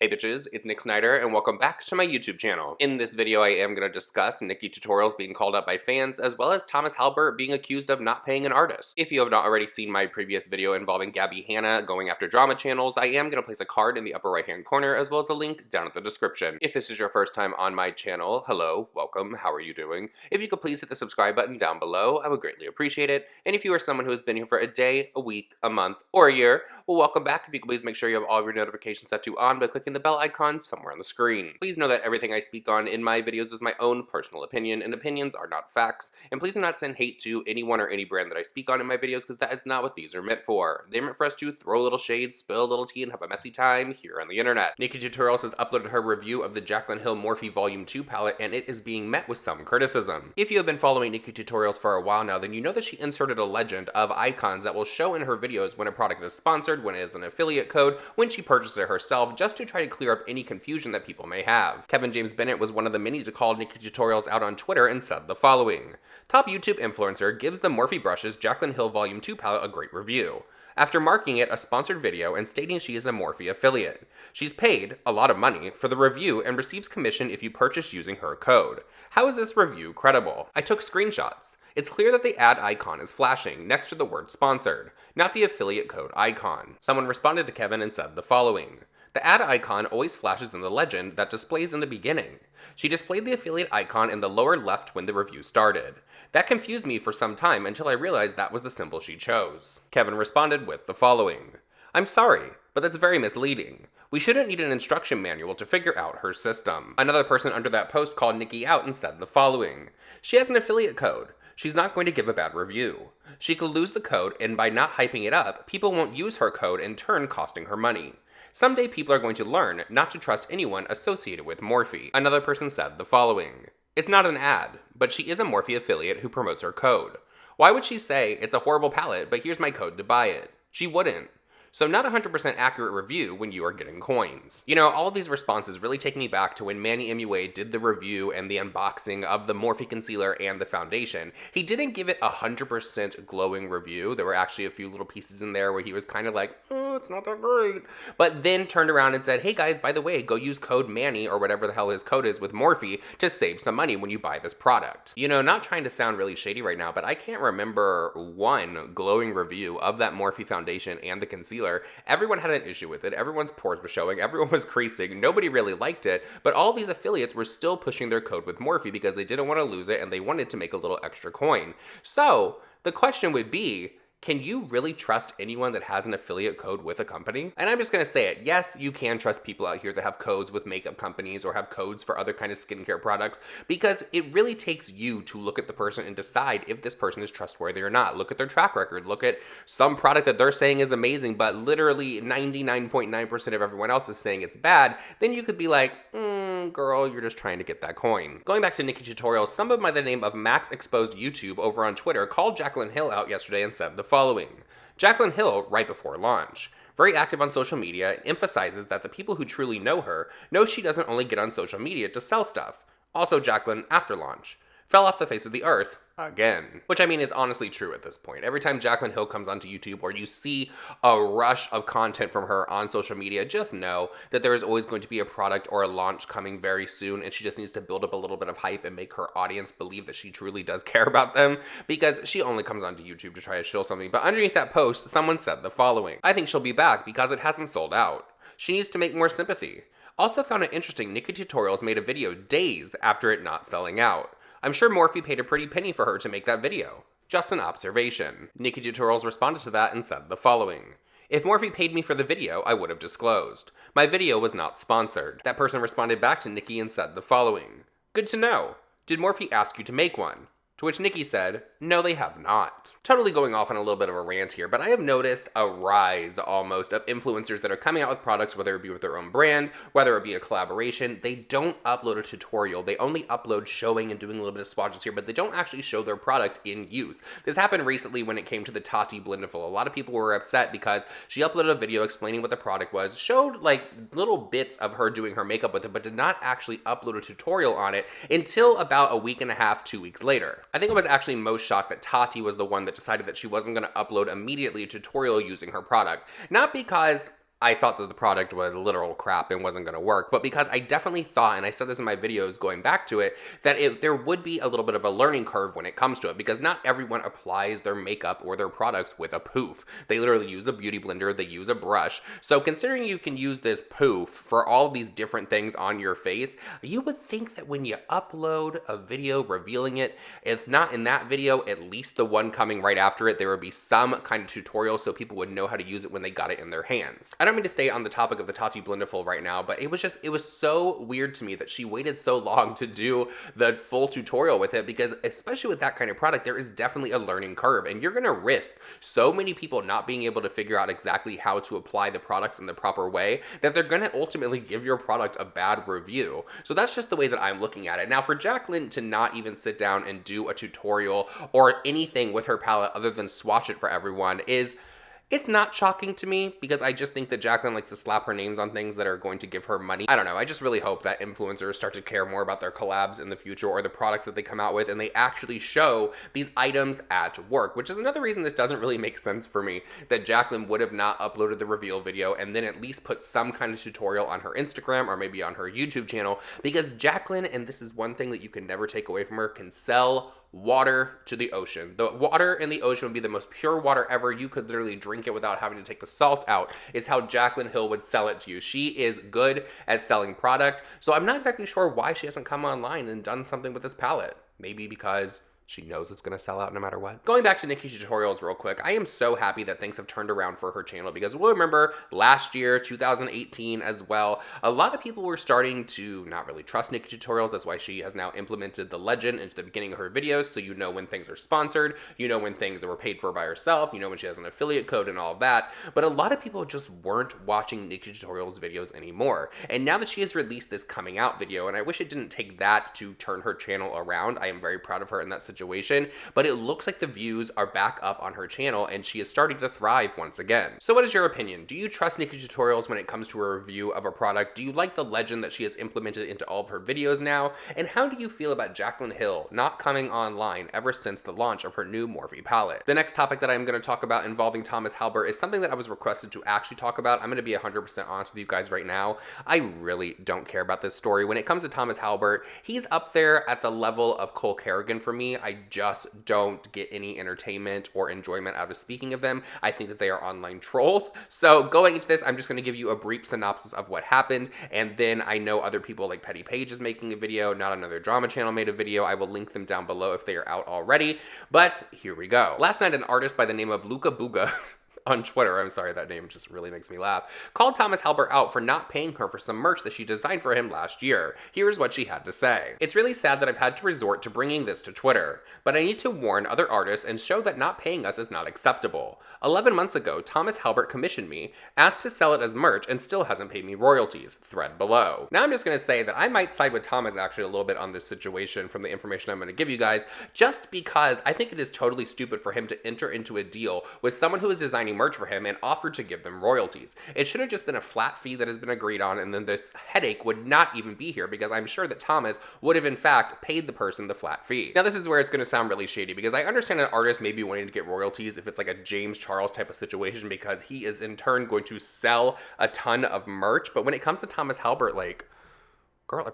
Hey bitches, it's Nick Snyder and welcome back to my YouTube channel. In this video I am going to discuss NikkieTutorials being called out by fans as well as Thomas Halbert being accused of not paying an artist. If you have not already seen my previous video involving Gabby Hanna going after drama channels, I am going to place a card in the upper right hand corner as well as a link down in the description. If this is your first time on my channel, hello, welcome, how are you doing? If you could please hit the subscribe button down below, I would greatly appreciate it. And if you are someone who has been here for a day, a week, a month, or a year, well welcome back. If you could please make sure you have all of your notifications set to on by clicking the bell icon somewhere on the screen. Please know that everything I speak on in my videos is my own personal opinion, and opinions are not facts, and please do not send hate to anyone or any brand that I speak on in my videos because that is not what these are meant for. They're meant for us to throw a little shade, spill a little tea, and have a messy time here on the internet. NikkieTutorials has uploaded her review of the Jaclyn Hill Morphe Volume 2 palette, and it is being met with some criticism. If you have been following NikkieTutorials for a while now, then you know that she inserted a legend of icons that will show in her videos when a product is sponsored, when it is an affiliate code, when she purchases it herself, just to try to clear up any confusion that people may have. Kevin James Bennett was one of the many to call NikkieTutorials out on Twitter and said the following: "Top YouTube influencer gives the Morphe Brushes Jaclyn Hill Volume 2 palette a great review, after marking it a sponsored video and stating she is a Morphe affiliate. She's paid a lot of money for the review and receives commission if you purchase using her code. How is this review credible? I took screenshots. It's clear that the ad icon is flashing next to the word sponsored, not the affiliate code icon." Someone responded to Kevin and said the following: "The ad icon always flashes in the legend that displays in the beginning. She displayed the affiliate icon in the lower left when the review started. That confused me for some time until I realized that was the symbol she chose." Kevin responded with the following: "I'm sorry, but that's very misleading. We shouldn't need an instruction manual to figure out her system." Another person under that post called Nikki out and said the following: "She has an affiliate code. She's not going to give a bad review. She could lose the code, and by not hyping it up, people won't use her code, in turn costing her money. Someday people are going to learn not to trust anyone associated with Morphe." Another person said the following: "It's not an ad, but she is a Morphe affiliate who promotes her code. Why would she say, it's a horrible palette, but here's my code to buy it? She wouldn't. So not a 100% accurate review when you are getting coins." You know, all of these responses really take me back to when Manny MUA did the review and the unboxing of the Morphe concealer and the foundation. He didn't give it a 100% glowing review. There were actually a few little pieces in there where he was kind of like, oh, it's not that great. But then turned around and said, hey guys, by the way, go use code Manny or whatever the hell his code is with Morphe to save some money when you buy this product. You know, not trying to sound really shady right now, but I can't remember one glowing review of that Morphe foundation and the concealer. Everyone had an issue with it. Everyone's pores were showing. Everyone was creasing. Nobody really liked it. But all these affiliates were still pushing their code with Morphe because they didn't want to lose it and they wanted to make a little extra coin. So the question would be, can you really trust anyone that has an affiliate code with a company? And I'm just gonna say it. Yes, you can trust people out here that have codes with makeup companies or have codes for other kind of skincare products, because it really takes you to look at the person and decide if this person is trustworthy or not. Look at their track record. Look at some product that they're saying is amazing, but literally 99.9% of everyone else is saying it's bad. Then you could be like, girl, you're just trying to get that coin. Going back to NikkieTutorials, someone by the name of Max Exposed YouTube over on Twitter called Jaclyn Hill out yesterday and said the following: "Jaclyn Hill, right before launch. Very active on social media, emphasizes that the people who truly know her know she doesn't only get on social media to sell stuff. Also Jaclyn, after launch, fell off the face of the earth again." Which I mean is honestly true at this point. Every time Jaclyn Hill comes onto YouTube or you see a rush of content from her on social media, just know that there is always going to be a product or a launch coming very soon, and she just needs to build up a little bit of hype and make her audience believe that she truly does care about them, because she only comes onto YouTube to try to shill something. But underneath that post, someone said the following: "I think she'll be back because it hasn't sold out. She needs to make more sympathy. Also found it interesting NikkieTutorials made a video days after it not selling out. I'm sure Morphe paid a pretty penny for her to make that video. Just an observation." NikkieTutorials responded to that and said the following: "If Morphe paid me for the video, I would have disclosed. My video was not sponsored." That person responded back to Nikki and said the following: "Good to know. Did Morphe ask you to make one?" To which Nikki said, "No, they have not." Totally going off on a little bit of a rant here, but I have noticed a rise almost of influencers that are coming out with products, whether it be with their own brand, whether it be a collaboration. They don't upload a tutorial. They only upload showing and doing a little bit of swatches here, but they don't actually show their product in use. This happened recently when it came to the Tati Blendiful. A lot of people were upset because she uploaded a video explaining what the product was, showed like little bits of her doing her makeup with it, but did not actually upload a tutorial on it until about a week and a half, 2 weeks later. I think I was actually most shocked that Tati was the one that decided that she wasn't going to upload immediately a tutorial using her product. Not because I thought that the product was literal crap and wasn't going to work. But because I definitely thought, and I said this in my videos going back to it, that there would be a little bit of a learning curve when it comes to it, because not everyone applies their makeup or their products with a poof. They literally use a beauty blender, they use a brush. So considering you can use this poof for all these different things on your face, you would think that when you upload a video revealing it, if not in that video, at least the one coming right after it, there would be some kind of tutorial so people would know how to use it when they got it in their hands. I don't mean to stay on the topic of the Tati Blendiful right now, but it was so weird to me that she waited so long to do the full tutorial with it, because especially with that kind of product, there is definitely a learning curve, and you're gonna risk so many people not being able to figure out exactly how to apply the products in the proper way that they're gonna ultimately give your product a bad review. So that's just the way that I'm looking at it. Now, for Jaclyn to not even sit down and do a tutorial or anything with her palette other than swatch it for everyone it's not shocking to me, because I just think that Jaclyn likes to slap her names on things that are going to give her money. I don't know, I just really hope that influencers start to care more about their collabs in the future or the products that they come out with, and they actually show these items at work, which is another reason this doesn't really make sense for me, that Jaclyn would have not uploaded the reveal video and then at least put some kind of tutorial on her Instagram or maybe on her YouTube channel, because Jaclyn, and this is one thing that you can never take away from her, can sell water to the ocean. The water in the ocean would be the most pure water ever. You could literally drink it without having to take the salt out, is how Jaclyn Hill would sell it to you. She is good at selling product, so I'm not exactly sure why she hasn't come online and done something with this palette. Maybe because she knows it's gonna sell out no matter what. Going back to Nikki Tutorials real quick, I am so happy that things have turned around for her channel, because we'll remember last year, 2018 as well, a lot of people were starting to not really trust Nikki Tutorials. That's why she has now implemented the legend into the beginning of her videos, so you know when things are sponsored, you know when things that were paid for by herself, you know when she has an affiliate code and all of that. But a lot of people just weren't watching Nikki Tutorials videos anymore. And now that she has released this coming out video, and I wish it didn't take that to turn her channel around, I am very proud of her in that situation, but it looks like the views are back up on her channel and she is starting to thrive once again. So what is your opinion? Do you trust Nikki Tutorials when it comes to a review of a product? Do you like the legend that she has implemented into all of her videos now? And how do you feel about Jaclyn Hill not coming online ever since the launch of her new Morphe palette? The next topic that I'm going to talk about involving Thomas Halbert is something that I was requested to actually talk about. I'm going to be 100% honest with you guys right now. I really don't care about this story. When it comes to Thomas Halbert, he's up there at the level of Cole Kerrigan for me. I just don't get any entertainment or enjoyment out of speaking of them. I think that they are online trolls. So going into this, I'm just going to give you a brief synopsis of what happened, and then I know other people like Petty Page is making a video, Not Another Drama Channel made a video. I will link them down below if they are out already, but here we go. Last night, an artist by the name of Luca Buga on Twitter, I'm sorry, that name just really makes me laugh, called Thomas Halbert out for not paying her for some merch that she designed for him last year. Here's what she had to say. "It's really sad that I've had to resort to bringing this to Twitter, but I need to warn other artists and show that not paying us is not acceptable. 11 months ago, Thomas Halbert commissioned me, asked to sell it as merch, and still hasn't paid me royalties. Thread below." Now I'm just going to say that I might side with Thomas actually a little bit on this situation from the information I'm going to give you guys, just because I think it is totally stupid for him to enter into a deal with someone who is designing merch for him and offered to give them royalties. It should have just been a flat fee that has been agreed on, and then this headache would not even be here, because I'm sure that Thomas would have in fact paid the person the flat fee. Now this is where it's going to sound really shady, because I understand an artist may be wanting to get royalties if it's like a James Charles type of situation, because he is in turn going to sell a ton of merch. But when it comes to Thomas Halbert, like, girl,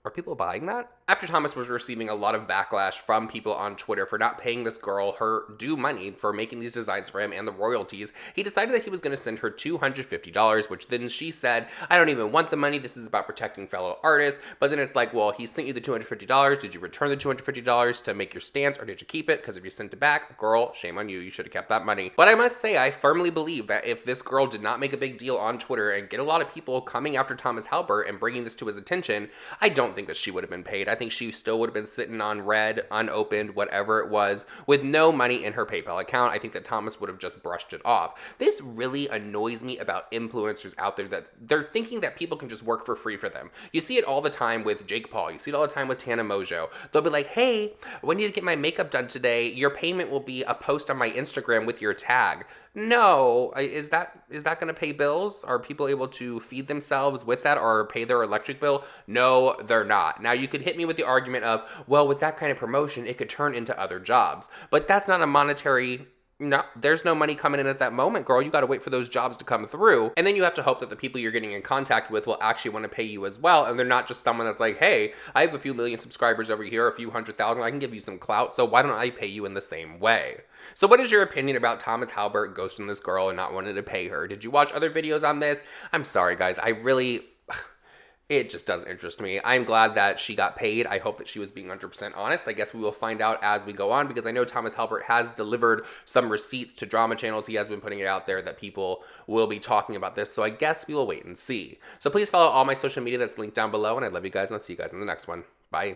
are people buying that? After Thomas was receiving a lot of backlash from people on Twitter for not paying this girl her due money for making these designs for him and the royalties, he decided that he was going to send her $250, which then she said, "I don't even want the money, this is about protecting fellow artists." But then it's like, well, he sent you the $250, did you return the $250 to make your stance, or did you keep it? Because if you sent it back, girl, shame on you, you should have kept that money. But I must say, I firmly believe that if this girl did not make a big deal on Twitter and get a lot of people coming after Thomas Halbert and bringing this to his attention, I don't think that she would have been paid. I think she still would have been sitting on red, unopened, whatever it was, with no money in her PayPal account. I think that Thomas would have just brushed it off. This really annoys me about influencers out there, that they're thinking that people can just work for free for them. You see it all the time with Jake Paul. You see it all the time with Tana Mojo. They'll be like, "Hey, I need to get my makeup done today. Your payment will be a post on my Instagram with your tag." No, is that going to pay bills? Are people able to feed themselves with that or pay their electric bill? No, they're not. Now, you could hit me with the argument of, well, with that kind of promotion, it could turn into other jobs. But that's not a monetary no, there's no money coming in at that moment, girl. You got to wait for those jobs to come through. And then you have to hope that the people you're getting in contact with will actually want to pay you as well. And they're not just someone that's like, hey, I have a few million subscribers over here, a few 100,000, I can give you some clout, so why don't I pay you in the same way? So what is your opinion about Thomas Halbert ghosting this girl and not wanting to pay her? Did you watch other videos on this? I'm sorry, guys. It just doesn't interest me. I'm glad that she got paid. I hope that she was being 100% honest. I guess we will find out as we go on, because I know Thomas Halbert has delivered some receipts to drama channels. He has been putting it out there that people will be talking about this, so I guess we will wait and see. So please follow all my social media that's linked down below, and I love you guys, and I'll see you guys in the next one.